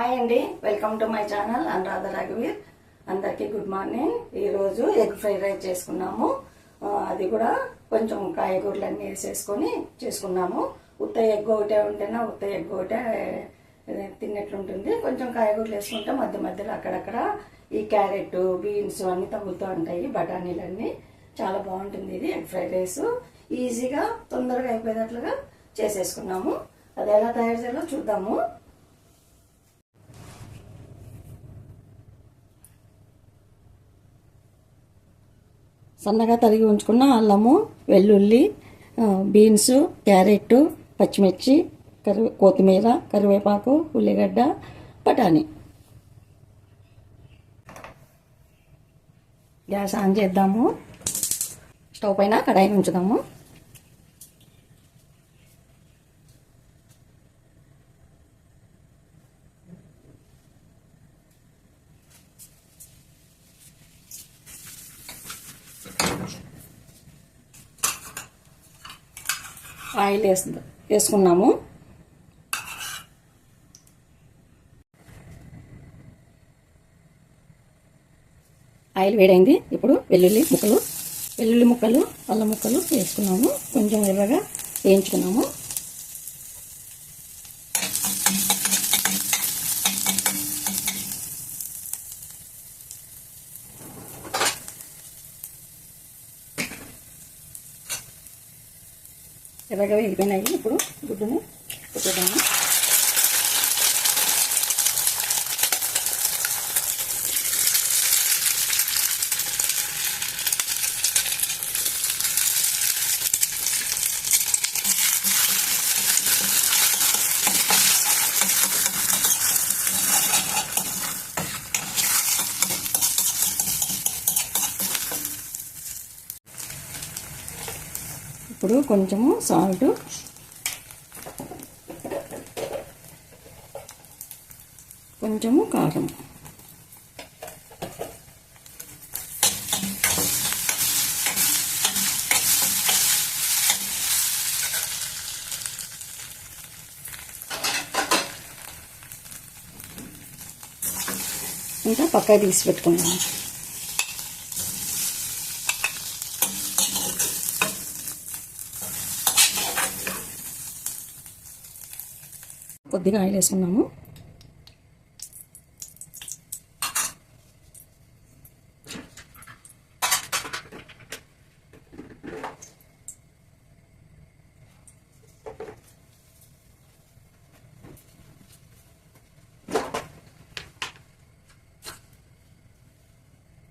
Hi అండి, welcome to my channel Anuradha రఘువీర్. అందరికీ గుడ్ మార్నింగ్. ఈరోజు ఎగ్ ఫ్రైడ్ రైస్ చేసుకున్నాము. అది కూడా కొంచెం కాయగూరలన్నీ వేసేసుకొని చేసుకున్నాము. ఉత్త ఎగ్ ఒకటే ఉంటేనా ఉత్త ఎగ్ ఒకటే తిన్నట్లుంటుంది. కొంచెం కాయగూరలు వేసుకుంటే మధ్య మధ్యలో అక్కడక్కడ ఈ క్యారెట్ బీన్స్ అన్నీ తగులుతూ ఉంటాయి, బఠానీలన్నీ. చాలా బాగుంటుంది ఇది ఎగ్ ఫ్రైడ్ రైస్. ఈజీగా తొందరగా అయిపోయేటట్లుగా చేసేసుకున్నాము. అది ఎలా తయారు చేయాలో చూద్దాము. సన్నగా తరిగి ఉంచుకున్న అల్లము, వెల్లుల్లి, బీన్స్, క్యారెట్, పచ్చిమిర్చి, కొత్తిమీర, కరివేపాకు, ఉల్లిగడ్డ, బఠానీ. గ్యాస్ ఆన్ చేద్దాము. స్టవ్ పైన కడాయి ఉంచుదాము. ఆయిల్ వేసుకున్నాము. ఆయిల్ వేడైంది. ఇప్పుడు వెల్లుల్లి ముక్కలు, అల్లం ముక్కలు వేసుకున్నాము. కొంచెం ఎర్రగా వేయించుకున్నాము. ఎర్రగా వేగిపోయినాయి. ఇప్పుడు గుడ్డుని పెట్టేద్దాము. ఇప్పుడు కొంచెము సాల్ట్, కొంచెము కారం, ఇంకా పక్కకి తీసి పెట్టుకున్నాము. కొద్దిగా ఆయిల్ వేసుకున్నాము.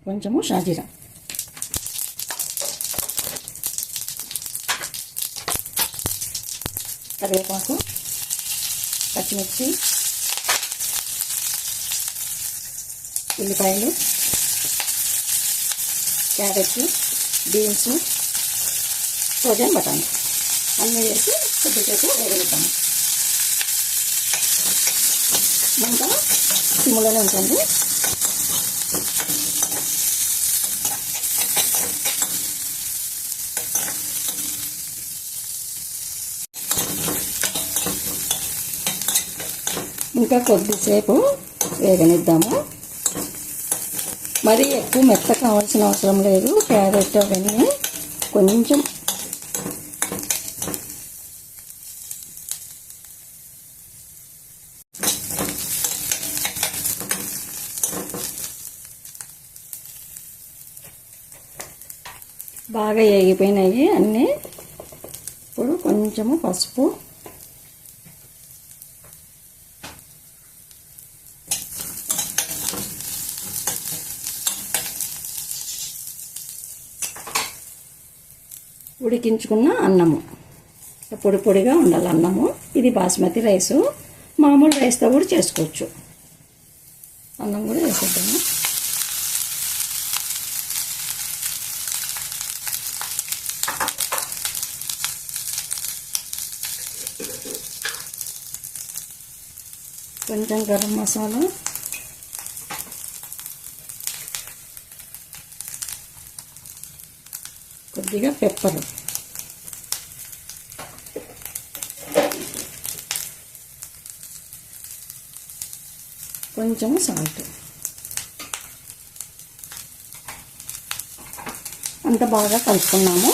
కొంచెము షాజీరా, కరివేపాకు, పచ్చిమిర్చి, ఉల్లిపాయలు, క్యారెట్, బీన్స్, సోజన్, బఠానీ అన్నీ వేసి కొద్దిసేపు వేగనిద్దాము. మంట సిమ్లోనే ఉంటుంది. ఇంకా కొద్దిసేపు వేగనిద్దాము. మరీ ఎక్కువ మెత్త కావాల్సిన అవసరం లేదు. క్యారెట్ అవన్నీ కొంచెం బాగా వేగిపోయినాయి అన్నీ. ఇప్పుడు కొంచెము పసుపు, ఉడికించుకున్న అన్నము, పొడి పొడిగా ఉండాలి అన్నము. ఇది బాస్మతి రైసు. మామూలు రైస్తో కూడా చేసుకోవచ్చు. అన్నం కూడా వేసేద్దాము. కొంచెం గరం మసాలా, కొద్దిగా పెప్పర్, కొంచెము సాల్ట్. అంత బాగా కలుపుకున్నాము.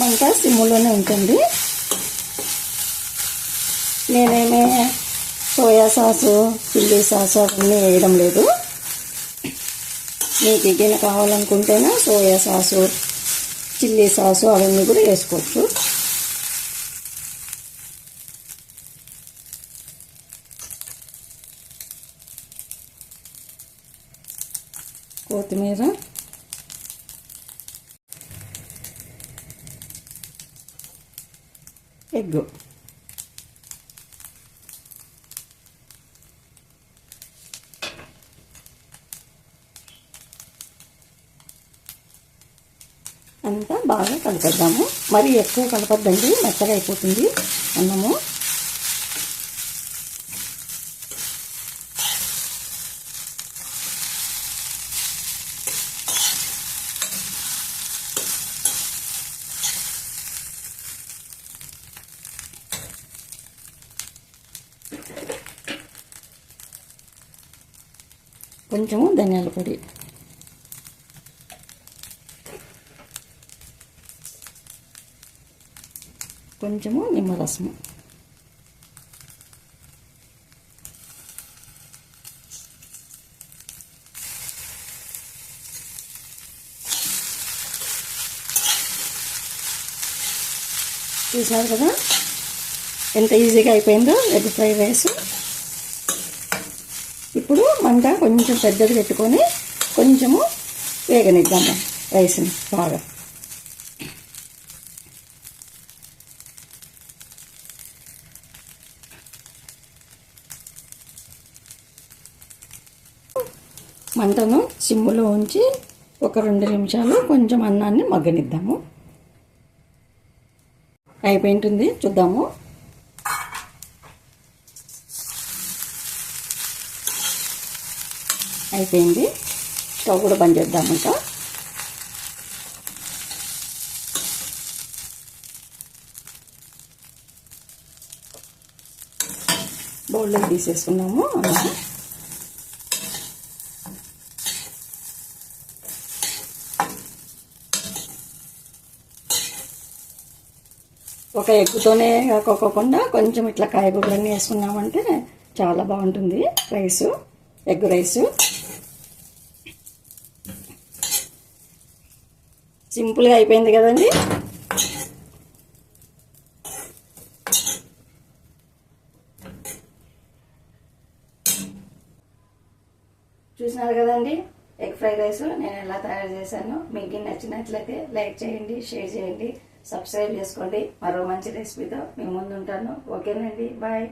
మంట సిమ్లోనే ఉంటుంది. నేనేమే సోయా సాసు, చిల్లీ సాసు అవన్నీ వేయడం లేదు. మీకు ఏదైనా కావాలనుకుంటేనే సోయా సాసు, చిల్లీ సాసు అవన్నీ కూడా వేసుకోవచ్చు. కొత్తిమీర, ఎగ్, అంతా బాగా కలిపేద్దాము. మరి ఎక్కువ కలపద్దండి, మెత్తగా అయిపోతుంది అన్నము. కొంచెము ధనియాల పొడి, కొంచెము నిమ్మరసము, చూసారు కదా ఎంత ఈజీగా అయిపోయిందో ఎగ్ ఫ్రైడ్ రైస్. ఇప్పుడు మంట కొంచెం పెద్దది పెట్టుకొని కొంచెము వేగనిద్దాము రైస్ని బాగా. మంటను సిమ్ములో ఉంచి ఒక 2 నిమిషాలు కొంచెం అన్నాన్ని మగ్గనిద్దాము. అయిపోయింటుంది, చూద్దాము. అయిపోయింది. స్టవ్ కూడా బంద్ చేద్దాము. ఇంకా బౌల్లో తీసేసుకున్నాము. ఒక ఎగ్గుతోనే కాకోకుండా కొంచెం ఇట్లా కాయగూరలన్నీ వేసుకున్నామంటే చాలా బాగుంటుంది రైసు, ఎగ్ రైసు. సింపుల్గా అయిపోయింది కదండి. చూసినారు కదండి ఎగ్ ఫ్రైడ్ రైస్ నేను ఎలా తయారు చేశాను. మీకు నచ్చినట్లయితే లైక్ చేయండి, షేర్ చేయండి, సబ్స్క్రైబ్ చేసుకోండి. మరో మంచి రెసిపీతో మీ ముందు ఉంటాను. ఓకేనండి, బాయ్.